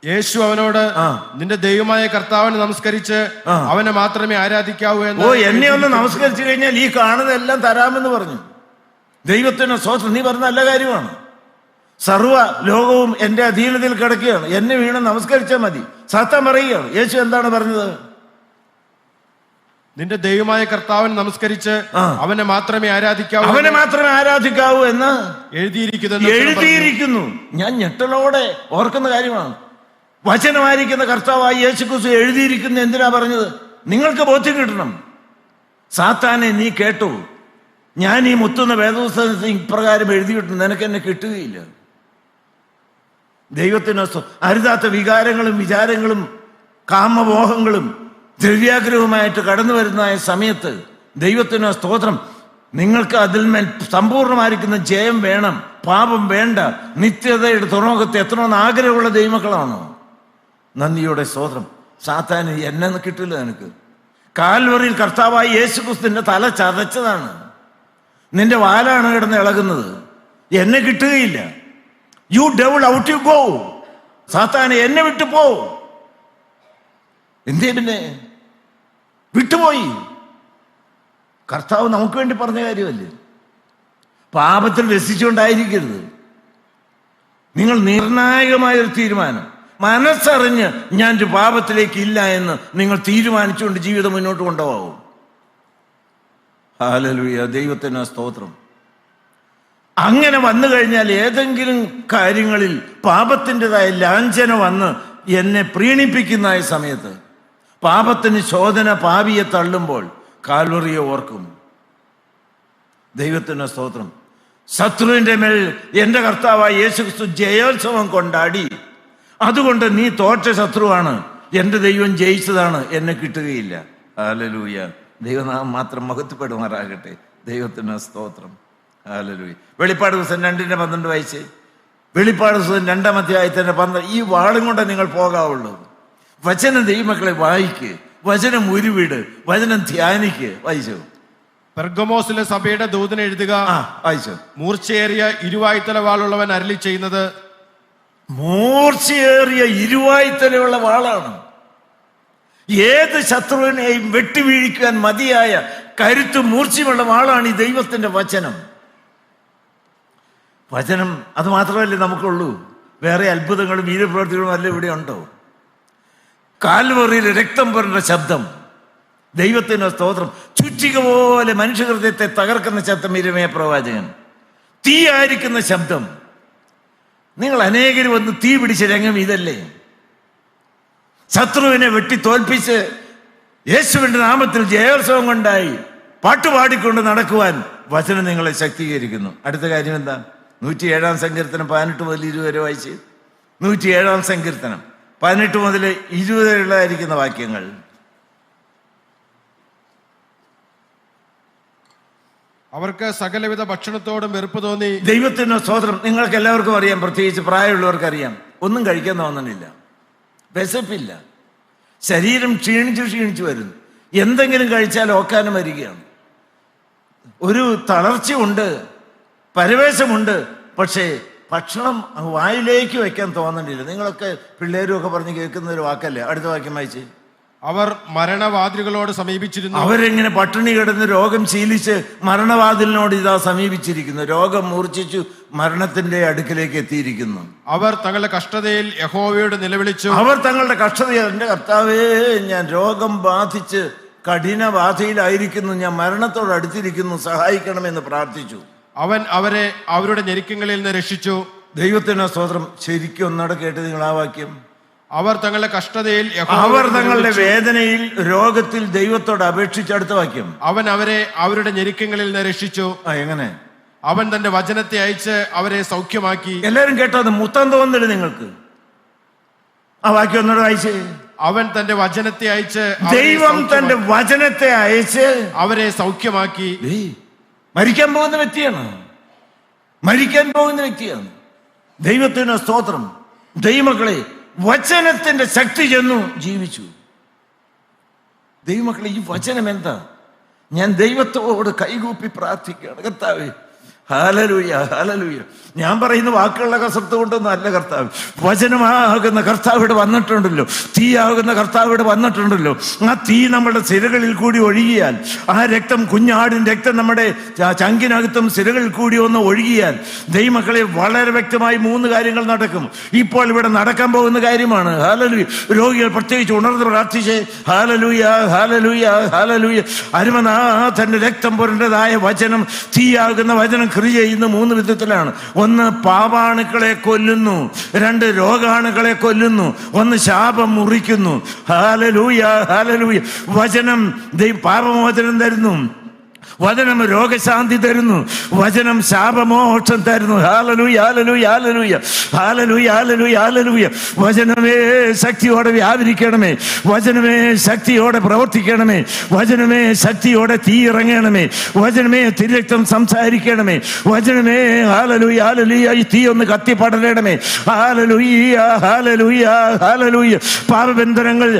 യേശു അവനോട് നിന്റെ ദൈവമായ കർത്താവിനെ നമസ്കരിച്ച് അവനെ മാത്രമേ ആരാധിക്കാവൂ എന്ന്. എന്നെ ഒന്ന് നമസ്കരിച്ചു കഴിഞ്ഞാൽ ഈ കാണുന്നതെല്ലാം തരാമെന്ന് പറഞ്ഞു. ദൈവത്തിന് സ്തോത്രം. നീ പറഞ്ഞ നല്ല കാര്യമാണ്. സർവ്വ ലോകവും എന്റെ അധീനതയിൽ കിടക്കുകയാണ്. എന്നെ വീണ് നമസ്കരിച്ചാൽ മതി. സാത്താൻ പറയുകയാണ്. യേശു എന്താണ് പറഞ്ഞത്? നിന്റെ ദൈവമായ കർത്താവിനെ നമസ്കരിച്ച് അവനെ മാത്രമേ ആരാധിക്കാവൂ എന്ന് എഴുതിയിരിക്കുന്നു. ഞാൻ ഞെട്ടലോടെ ഓർക്കുന്ന കാര്യമാണ്. വചനമായിരിക്കുന്ന കർത്താവായ യേശുക്രിസ്തു എഴുതിയിരിക്കുന്നു. എന്തിനാ പറഞ്ഞത്? നിങ്ങൾക്ക് ബോധ്യം കിട്ടണം. സാത്താനെ നീ കേട്ടു, ഞാൻ ഈ മുത്തുന്ന വേദപുസ്തകത്തിൽ ഇപ്രകാരം എഴുതിയിട്ടുണ്ട്, നിനക്ക് എന്നെ കിട്ടുകയില്ല. ദൈവത്തിന് അരുതാത്ത വികാരങ്ങളും വിചാരങ്ങളും കാമമോഹങ്ങളും ദ്രവ്യാഗ്രഹവുമായിട്ട് കടന്നു വരുന്ന സമയത്ത് ദൈവത്തിന് സ്തോത്രം, നിങ്ങൾക്ക് അതിൽമേൽ സമ്പൂർണ്ണമായിരിക്കുന്ന ജയം വേണം, പാപം വേണ്ട, നിത്യതയുടെ തുറമുഖത്ത് എത്തണമെന്ന് ആഗ്രഹമുള്ള ദൈവമക്കളാണോ? നന്ദിയോടെ സ്തോത്രം. സാത്താന് എന്നെ കിട്ടില്ല. നിനക്ക് കാൽവറിയിൽ കർത്താവായ യേശുക്രിസ്തുവിന്റെ തല ചതച്ചതാണ്. നിന്റെ വാലാണ് കിടന്ന് ഇളകുന്നത്. എന്നെ കിട്ടുകയില്ല. You devil out you go. സാത്താനെ എന്നെ വിട്ടു പോ. എന്തേ പിന്നെ വിട്ടുപോയി? കർത്താവ് നമുക്ക് വേണ്ടി പറഞ്ഞ കാര്യമല്ലേ? പാപത്തിൽ രസിച്ചുകൊണ്ടായിരിക്കരുത്. നിങ്ങൾ നിർണായകമായൊരു തീരുമാനം, മനസ്സറിഞ്ഞ് ഞാൻ ഒരു പാപത്തിലേക്ക് ഇല്ല എന്ന് നിങ്ങൾ തീരുമാനിച്ചുകൊണ്ട് ജീവിതം മുന്നോട്ട് കൊണ്ടുപോകും. ഹല്ലേലൂയ, ദൈവത്തിന് സ്തോത്രം. അങ്ങനെ വന്നു കഴിഞ്ഞാൽ ഏതെങ്കിലും കാര്യങ്ങളിൽ പാപത്തിൻ്റെതായ ലാഞ്ചന വന്ന് എന്നെ പ്രീണിപ്പിക്കുന്ന സമയത്ത്, പാപത്തിന് ശോധന പാപിയെ തള്ളുമ്പോൾ കാൽവറിയെ ഓർക്കും. ദൈവത്തിന് സ്തോത്രം. ശത്രുവിന്റെ മേൽ എൻ്റെ കർത്താവായ യേശുക്രിസ്തു ജയോത്സവം കൊണ്ടാടി. അതുകൊണ്ട് നീ തോറ്റ ശത്രുവാണ്, എൻ്റെ ദൈവം ജയിച്ചതാണ്, എന്നെ കിട്ടുകയില്ല. ഹല്ലേലൂയ, ദൈവനാമം മാത്രം മഹത്വപ്പെടുമാറാകട്ടെ. ദൈവത്തിന് സ്തോത്രം. ഹല്ലേലൂയ. വെളിപ്പാട് ദിവസം 2:12 വായിച്ചേ. വെളിപ്പാട് ദിവസം 2-ാം അധ്യായത്തിന്റെ 12. ഈ വാളും കൊണ്ട് നിങ്ങൾ പോകാവുള്ളൂ. വചനം ദൈവമക്കളെ വായിക്ക്, വചനം ഉരുവിട്, വചനം ധ്യാനിക്ക്. വായിച്ചു. പെർഗമോസിലെ സഭയുടെ ദൂതന് എഴുതുക. വായിച്ചു. മൂർച്ചയേറിയ ഇരുവായ്ത്തല വാളുള്ളവൻ അരുളി ചെയ്യുന്നത്. മൂർച്ചയേറിയ ഇരുവായ്ത്തലയുള്ള വാളാണ്. ഏത് ശത്രുവിനെയും വെട്ടിവീഴിക്കാൻ മതിയായ കരുത്തും മൂർച്ചയുമുള്ള വാളാണ് ഈ ദൈവത്തിന്റെ വചനം. വചനം അത് മാത്രമല്ലേ നമുക്കുള്ളൂ. വേറെ അത്ഭുതങ്ങളും വീരപ്രവൃത്തികളും അല്ല ഇവിടെ ഉണ്ടോ? കാൽവറിയിൽ രക്തം പുരണ്ട ശബ്ദം, ദൈവത്തിന് സ്തോത്രം. ചുറ്റിക പോലെ മനുഷ്യഹൃദയത്തെ തകർക്കുന്ന ശബ്ദം ഇരമയ പ്രവാചകൻ. തീ ആയിരിക്കുന്ന ശബ്ദം. നിങ്ങൾ അനേകരും വന്ന് തീ പിടിച്ച രംഗം ഇതല്ലേ? ശത്രുവിനെ വെട്ടി തോൽപ്പിച്ച് യേശുവിന്റെ നാമത്തിൽ ജയോത്സവം കൊണ്ടായി പാട്ടുപാടിക്കൊണ്ട് നടക്കുവാൻ വചനം നിങ്ങളെ ശക്തീകരിക്കുന്നു. അടുത്ത കാര്യം എന്താ? 107-ാം സങ്കീർത്തനം 18 മുതൽ 20 വരെ വായിച്ച്. 107-ാം സങ്കീർത്തനം 18 മുതൽ 20 വരെയുള്ളതായിരിക്കുന്ന വാക്യങ്ങൾ. അവർക്ക് സകലവിധ ഭക്ഷണത്തോടും വെറുപ്പ് തോന്നി. ദൈവത്തിന് സ്തോത്രം. നിങ്ങൾക്ക് എല്ലാവർക്കും അറിയാം, പ്രത്യേകിച്ച് പ്രായമുള്ളവർക്ക് അറിയാം, ഒന്നും കഴിക്കാൻ തോന്നണില്ല, വിശപ്പില്ല, ശരീരം ക്ഷീണിച്ചു വരുന്നു. എന്തെങ്കിലും കഴിച്ചാൽ ഓക്കാനം വരികയാണ്. ഒരു തളർച്ചയുണ്ട്, പരവേശമുണ്ട്, പക്ഷേ ഭക്ഷണം വായിലേക്ക് വെക്കാൻ തോന്നണില്ല. നിങ്ങളൊക്കെ പിള്ളേരും ഒക്കെ പറഞ്ഞ് കേൾക്കുന്ന ഒരു വാക്കല്ലേ? അടുത്ത വാക്യം വായിച്ച്. അവർ മരണവാതിലുകളോട് സമീപിച്ചിരുന്നു. അവരെങ്ങനെ പട്ടിണി കിടന്ന് രോഗം ശീലിച്ച് മരണവാതിലിനോട് ഇതാ സമീപിച്ചിരിക്കുന്നു. രോഗം മൂർച്ഛിച്ചു മരണത്തിന്റെ അടുക്കിലേക്ക് എത്തിയിരിക്കുന്നു. അവർ തങ്ങളുടെ കഷ്ടതയിൽ യഹോവയോട് നിലവിളിച്ചു. അവർ തങ്ങളുടെ കഷ്ടതയിൽ, എൻ്റെ കർത്താവേ, ഞാൻ രോഗം ബാധിച്ച് കഠിന ബാധയിലായിരിക്കുന്നു, ഞാൻ മരണത്തോട് അടുത്തിരിക്കുന്നു, സഹായിക്കണമെന്ന് പ്രാർത്ഥിച്ചു. അവൻ അവരെ അവരുടെ ഞെരുക്കങ്ങളിൽ നിന്ന് രക്ഷിച്ചു. ദൈവത്തിന് സ്തോത്രം. ശരിക്കും ഒന്നോടെ കേട്ട് നിങ്ങൾ ആ വാക്യം. അവർ തങ്ങളുടെ കഷ്ടതയിൽ, അവർ തങ്ങളുടെ വേദനയിൽ, രോഗത്തിൽ ദൈവത്തോട് അപേക്ഷിച്ച്. അടുത്ത വാക്യം. അവൻ അവരെ അവരുടെ ഞെരുക്കങ്ങളിൽ നിന്ന് രക്ഷിച്ചു. എങ്ങനെ? അവൻ തന്റെ വചനത്തെ അയച്ച് അവരെ സൗഖ്യമാക്കി. എല്ലാവരും കേട്ടോ? അത് മുത്തം തോന്നില്ല നിങ്ങൾക്ക്? ആ വാക്യം ഒന്നോട് വായിച്ചേ. അവൻ തന്റെ വചനത്തെ അയച്ച്, ദൈവം തന്റെ വചനത്തെ അയച്ച് അവരെ സൗഖ്യമാക്കി. മരിക്കാൻ പോകുന്ന വ്യക്തിയാണ്, മരിക്കാൻ പോകുന്ന വ്യക്തിയാണ്. ദൈവത്തിന് സ്തോത്രം. ദൈവമക്കളെ, വചനത്തിന്റെ ശക്തി ചെന്നു ജീവിച്ചു. ദൈവമക്കളെ, ഈ വചനം എന്താ? ഞാൻ ദൈവത്തോട് കൈകൂപ്പി പ്രാർത്ഥിക്കുകയാണ്. കർത്താവേ, ഹല്ലേലൂയ, ഹല്ലേലൂയ. ഞാൻ പറയുന്ന വാക്കുകളുടെ കസർത്ത് കൊണ്ടൊന്നും അല്ല കർത്താവ്. വചനമാകുന്ന കർത്താവ് ഇവിടെ വന്നിട്ടുണ്ടല്ലോ, തീയാകുന്ന കർത്താവ് ഇവിടെ വന്നിട്ടുണ്ടല്ലോ. ആ തീ നമ്മുടെ സിരകളിൽ കൂടി ഒഴുകിയാൽ, ആ രക്തം, കുഞ്ഞാടിൻ രക്തം നമ്മുടെ ചങ്കിനകത്തും സിരകളിൽ കൂടി ഒന്ന് ഒഴുകിയാൽ, ദൈവമക്കളെ വളരെ വ്യക്തമായി 3 കാര്യങ്ങൾ നടക്കും. ഇപ്പോൾ ഇവിടെ നടക്കാൻ പോകുന്ന കാര്യമാണ്. ഹല്ലേലൂയ. രോഗികൾ പ്രത്യേകിച്ച് ഉണർന്ന് പ്രാർത്ഥിച്ചേ. Hallelujah, hallelujah, hallelujah. അരുമനാഥന്റെ രക്തം പുരണ്ടതായ വചനം, തീയാകുന്ന വചനം ക്രിയ ചെയ്യുന്ന 3 വിധത്തിലാണ്. 1 പാപാണുക്കളെ കൊല്ലുന്നു, 2 രോഗാണുക്കളെ കൊല്ലുന്നു, 1 ശാപം മുറിക്കുന്നു. Hallelujah, hallelujah. വചനം പാപമോചനം തരുന്നു, വചനം രോഗശാന്തി തരുന്നു, വചനം ശാപമോക്ഷം തരുന്നു. Hallelujah, hallelujah, hallelujah, hallelujah, hallelujah, hallelujah. വചനമേ ശക്തിയോടെ വ്യാപരിക്കണമേ, വചനമേ ശക്തിയോടെ പ്രവർത്തിക്കണമേ, വചനമേ ശക്തിയോടെ തീ ഇറങ്ങണമേ, വചനമേ തിരക്തം സംസാരിക്കണമേ, വചനമേ ഹല്ലേലൂയ, ഹല്ലേലൂയ. ഈ തീ ഒന്ന് കത്തിപ്പടരണമേ. Hallelujah, hallelujah, hallelujah. പാപബന്ധനങ്ങൾ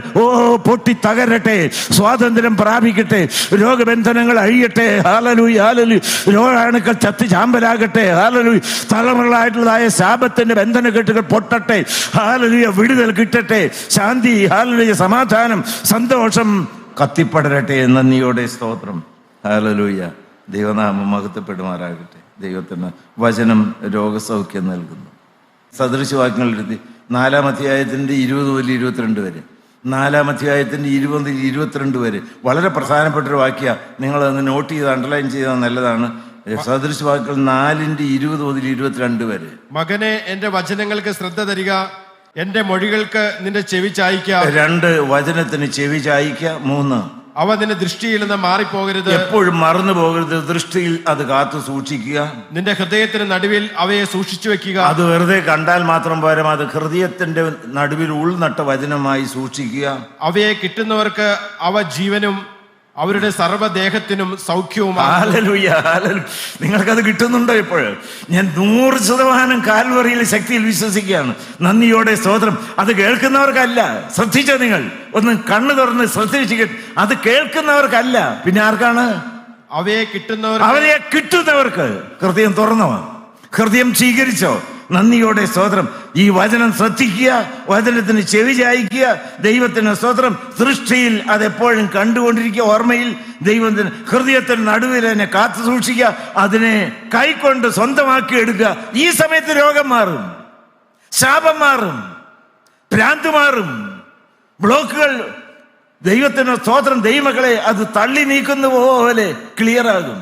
പൊട്ടി തകരട്ടെ, സ്വാതന്ത്ര്യം പ്രാപിക്കട്ടെ, രോഗബന്ധനങ്ങൾ അഴിയട്ടെ. Hallelujah, hallelujah. രോഗാണുക്കൾ ചത്തി ചാമ്പലാകട്ടെ. ഹല്ലേലൂയ. തലമുറകളായിട്ടുള്ളതായ ശാപത്തിന്റെ ബന്ധനക്കെട്ടുകൾ പൊട്ടട്ടെ. ഹല്ലേലൂയ. വിടുതൽ കിട്ടട്ടെ, ശാന്തി, ഹല്ലേലൂയ, സമാധാനം, സന്തോഷം കത്തിപ്പടരട്ടെ. നന്ദിയോടെ സ്തോത്രം. ഹല്ലേലൂയ. ദൈവനാമം മഹത്വപ്പെടുമാറാകട്ടെ. ദൈവത്തിന് വചനം രോഗസൗഖ്യം നൽകുന്നു. സദൃശവാക്യങ്ങൾ എഴുതി 4-ാം അധ്യായത്തിന്റെ 20 മുതൽ 22 വരെ, 4-ാം അധ്യായത്തിന്റെ 20 മുതൽ 22 വരെ വളരെ പ്രധാനപ്പെട്ടൊരു വാക്യ. നിങ്ങൾ അതൊന്ന് നോട്ട് ചെയ്ത് അണ്ടർലൈൻ ചെയ്താൽ നല്ലതാണ്. സദൃശവാക്യങ്ങൾ 4-ന്റെ 20 മുതൽ 22 വരെ. മകനെ, എന്റെ വചനങ്ങൾക്ക് ശ്രദ്ധ തരിക, എന്റെ മൊഴികൾക്ക് നിന്റെ ചെവി ചായ്ക്ക. 2 വചനത്തിന് ചെവി ചായ്ക്ക. 3 അവ നിന്റെ ദൃഷ്ടിയിൽ നിന്ന് മാറിപ്പോകരുത്. എപ്പോഴും മറന്നു പോകരുത്. ദൃഷ്ടിയിൽ അത് കാത്തു സൂക്ഷിക്കുക. നിന്റെ ഹൃദയത്തിന് നടുവിൽ അവയെ സൂക്ഷിച്ചു വെക്കുക. അത് വെറുതെ കണ്ടാൽ മാത്രം പോരാ, അത് ഹൃദയത്തിന്റെ നടുവിൽ ഉൾനട്ട വചനമായി സൂക്ഷിക്കുക. അവയെ കിട്ടുന്നവർക്ക് അവ ജീവനും അവരുടെ സർവ്വദേഹത്തിനും സൗഖ്യവുമാണ്. Hallelujah, hallelujah. നിങ്ങൾക്കത് കിട്ടുന്നുണ്ടോ? ഇപ്പോൾ ഞാൻ 100% കാൽവറിയിൽ ശക്തിയിൽ വിശ്വസിക്കുകയാണ്. നന്ദിയോടെ സ്തോത്രം. അത് കേൾക്കുന്നവർക്കല്ല. ശ്രദ്ധിച്ചോ? നിങ്ങൾ ഒന്ന് കണ്ണു തുറന്ന് ശ്രദ്ധിച്ചു. അത് കേൾക്കുന്നവർക്കല്ല, പിന്നെ ആർക്കാണ്? അവയെ കിട്ടുന്നവർക്ക്. ഹൃദയം തുറന്നോ? ഹൃദയം സ്വീകരിച്ചോ? നന്ദിയോടെ സ്തോത്രം. ഈ വചനം ശ്രദ്ധിക്കുക, വചനത്തിന് ചെവി ചായ്ക്കുക. ദൈവത്തിന് സ്തോത്രം. ദൃഷ്ടിയിൽ അതെപ്പോഴും കണ്ടുകൊണ്ടിരിക്കുക. ഓർമ്മയിൽ ദൈവത്തിന് ഹൃദയത്തിന് നടുവിൽ തന്നെ കാത്തു സൂക്ഷിക്കുക. അതിനെ കൈക്കൊണ്ട് സ്വന്തമാക്കി എടുക്കുക. ഈ സമയത്ത് രോഗം മാറും, ശാപം മാറും, ഭ്രാന്ത് മാറും, ബ്ലോക്കുകൾ ദൈവത്തിന് സ്തോത്രം. ദൈവമക്കളെ അത് തള്ളി നീക്കുന്ന പോലെ ക്ലിയർ ആകും.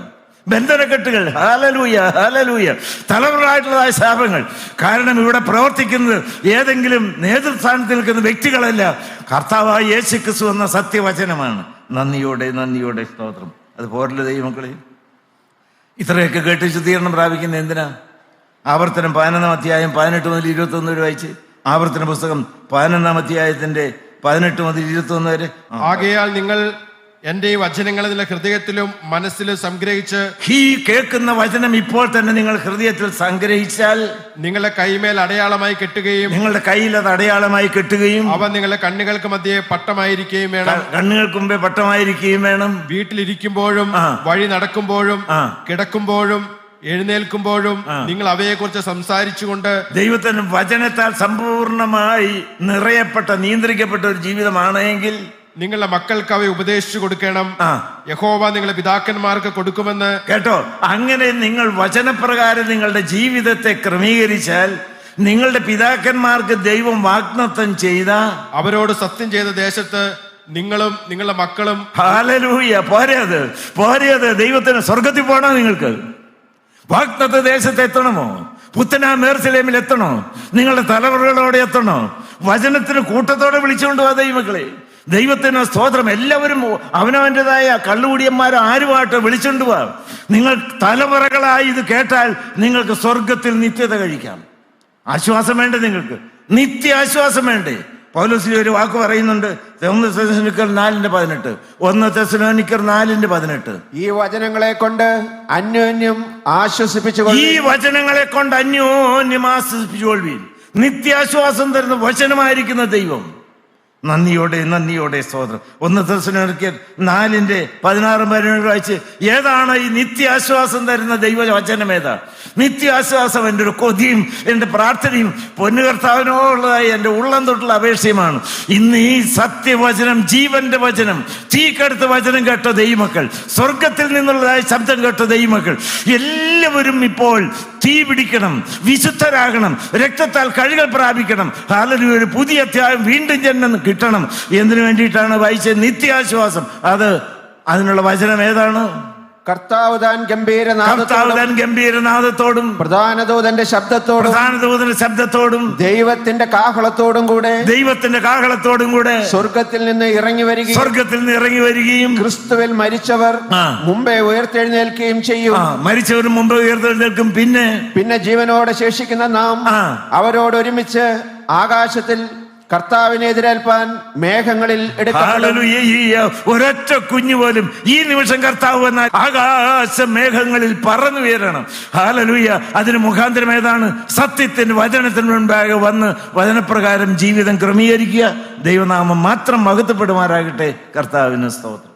ബന്ധനക്കെട്ടുകൾ, ഹല്ലേലൂയ, ഹല്ലേലൂയ. തലമുറകളായിട്ടുള്ളതായ ശാപങ്ങൾ. കാരണം ഇവിടെ പ്രവർത്തിക്കുന്നത് ഏതെങ്കിലും നേതൃസ്ഥാനത്ത് നിൽക്കുന്ന വ്യക്തികളല്ല, കർത്താവായ യേശുക്രിസ്തു എന്ന സത്യവചനമാണ്. നന്ദിയോടെ സ്തോത്രം. അത് പോരല്ലോ ദൈവമക്കളെ. ഇത്രയൊക്കെ കേട്ട് ശുദ്ധീകരണം പ്രാപിക്കുന്ന എന്തിനാ? ആവർത്തനം 11-ാം അധ്യായം 18 മുതൽ 21 വരെ വായിച്ച്. ആവർത്തന പുസ്തകം 11-ാം അധ്യായത്തിന്റെ 18 മുതൽ 21 വരെ. ആകയാൽ നിങ്ങൾ എന്റെ ഈ വചനങ്ങൾ നിങ്ങളുടെ ഹൃദയത്തിലും മനസ്സിലും സംഗ്രഹിച്ച്, ഈ കേൾക്കുന്ന വചനം ഇപ്പോൾ തന്നെ നിങ്ങൾ ഹൃദയത്തിൽ സംഗ്രഹിച്ചാൽ, നിങ്ങളുടെ കൈമേൽ അടയാളമായി കെട്ടുകയും, നിങ്ങളുടെ കയ്യിൽ അത് അടയാളമായി കെട്ടുകയും, അവ നിങ്ങളുടെ കണ്ണുകൾക്ക് മധ്യേ പട്ടമായിരിക്കുകയും വേണം. കണ്ണുകൾക്ക് മുമ്പേ പട്ടമായിരിക്കുകയും വേണം. വീട്ടിലിരിക്കുമ്പോഴും വഴി നടക്കുമ്പോഴും കിടക്കുമ്പോഴും എഴുന്നേൽക്കുമ്പോഴും നിങ്ങൾ അവയെ കുറിച്ച് സംസാരിച്ചുകൊണ്ട്, ദൈവത്തിന് വചനത്താൽ സമ്പൂർണമായി നിറയപ്പെട്ട നിയന്ത്രിക്കപ്പെട്ട ഒരു ജീവിതമാണെങ്കിൽ നിങ്ങളുടെ മക്കൾക്ക് അവയെ ഉപദേശിച്ചു കൊടുക്കണം. യഹോവ നിങ്ങളുടെ പിതാക്കന്മാർക്ക് കൊടുക്കുമെന്ന് കേട്ടോ. അങ്ങനെ നിങ്ങൾ വചനപ്രകാരം നിങ്ങളുടെ ജീവിതത്തെ ക്രമീകരിച്ചാൽ, നിങ്ങളുടെ പിതാക്കന്മാർക്ക് ദൈവം വാഗ്ദത്തം ചെയ്ത, അവരോട് സത്യം ചെയ്ത ദേശത്ത് നിങ്ങളും നിങ്ങളുടെ മക്കളും. ഹല്ലേലൂയ. പോരത്. ദൈവത്തിന് സ്വർഗത്തിൽ പോകണോ? നിങ്ങൾക്ക് വാഗ്ദത്ത ദേശത്ത് എത്തണമോ? പുത്തനാം യെരൂശലേമിൽ എത്തണോ? നിങ്ങളുടെ തലമുറകളോടെ എത്തണോ? വചനത്തിന് കൂട്ടത്തോടെ വിളിച്ചുകൊണ്ട് പോവാ ദൈവമക്കളെ. ദൈവത്തിന് സ്തോത്രം. എല്ലാവരും അവനവൻ്റെതായ കള്ളുകൂടിയന്മാരോ ആരുമായിട്ട് വിളിച്ചുകൊണ്ട് പോവാ. നിങ്ങൾ തലമുറകളായി ഇത് കേട്ടാൽ നിങ്ങൾക്ക് സ്വർഗത്തിൽ നിത്യത കഴിക്കാം. ആശ്വാസം വേണ്ടേ? നിങ്ങൾക്ക് നിത്യ ആശ്വാസം വേണ്ടേ? പൗലോസ് ഒരു വാക്ക് പറയുന്നുണ്ട്. 1 തെസ്സലോനിക്കർ 4:18. 1 തെസ്സലോനിക്കർ 4:18. ഈ വചനങ്ങളെ കൊണ്ട് അന്യോന്യം ആശ്വസിപ്പിച്ചുകൊള്ളുവിൻ. ഈ വചനങ്ങളെ കൊണ്ട് അന്യോന്യം ആശ്വസിപ്പിച്ചുകൊള്ളുവിൻ. നിത്യാശ്വാസം തരുന്ന വചനമായിരിക്കുന്ന ദൈവം നന്ദിയോടെ സ്തോത്രം. 1 തെസ്സലോനിക്കർ 4:16 വായിച്ച്, ഏതാണ് ഈ നിത്യാശ്വാസം തരുന്ന ദൈവവചനം? ഏതാ നിത്യാശ്വാസം? എൻ്റെ ഒരു കൊതിയും എൻ്റെ പ്രാർത്ഥനയും പൊന്നുകർത്താവിനോടുള്ളതായി എൻ്റെ ഉള്ളം തൊട്ടുള്ള അപേക്ഷയുമാണ്. ഇന്ന് ഈ സത്യവചനം, ജീവന്റെ വചനം, തീക്കടുത്ത വചനം കേട്ട ദൈവമക്കൾ, സ്വർഗത്തിൽ നിന്നുള്ളതായ ശബ്ദം കേട്ട ദൈവമക്കൾ എല്ലാവരും ഇപ്പോൾ തീ പിടിക്കണം, വിശുദ്ധരാകണം, രക്തത്താൽ കഴുകൽ പ്രാപിക്കണം. ഹല്ലേലൂയ. ഒരു പുതിയ അധ്യായം, വീണ്ടും ജന്മം കിട്ടണം. എന്തിനു വേണ്ടിയിട്ടാണ് വായിച്ചത്? നിത്യാശ്വാസം. അതിനുള്ള വചനം ഏതാണ്? കർത്താവ് താൻ ഗംഭീരനാദത്തോടും പ്രധാന ദൂതന്റെ ശബ്ദത്തോടും ദൈവത്തിന്റെ കാഹളത്തോടും കൂടെ സ്വർഗത്തിൽ നിന്ന് ഇറങ്ങി വരികയും ക്രിസ്തുവിൽ മരിച്ചവർ മുമ്പേ ഉയർത്തെഴുന്നേൽക്കുകയും ചെയ്യും. മരിച്ചവർ മുമ്പേ ഉയർത്തെഴുന്നേൽക്കും. പിന്നെ ജീവനോടെ ശേഷിക്കുന്ന നാം അവരോട് ഒരുമിച്ച് ആകാശത്തിൽ കർത്താവിനെ എതിരേൽപ്പാൻ മേഘങ്ങളിൽ ഒരൊറ്റ കുഞ്ഞു പോലും ഈ നിമിഷം കർത്താവ് വന്ന ആകാശ മേഘങ്ങളിൽ പറന്നുയരണം. ഹല്ലേലൂയ. അതിന് മുഖാന്തരം ഏതാണ്? സത്യത്തിന്, വചനത്തിന് മുൻപാകെ വന്ന് വചനപ്രകാരം ജീവിതം ക്രമീകരിക്കുക. ദൈവനാമം മാത്രം മഹത്വപ്പെടുമാറാകട്ടെ. കർത്താവിന് സ്തോത്രം.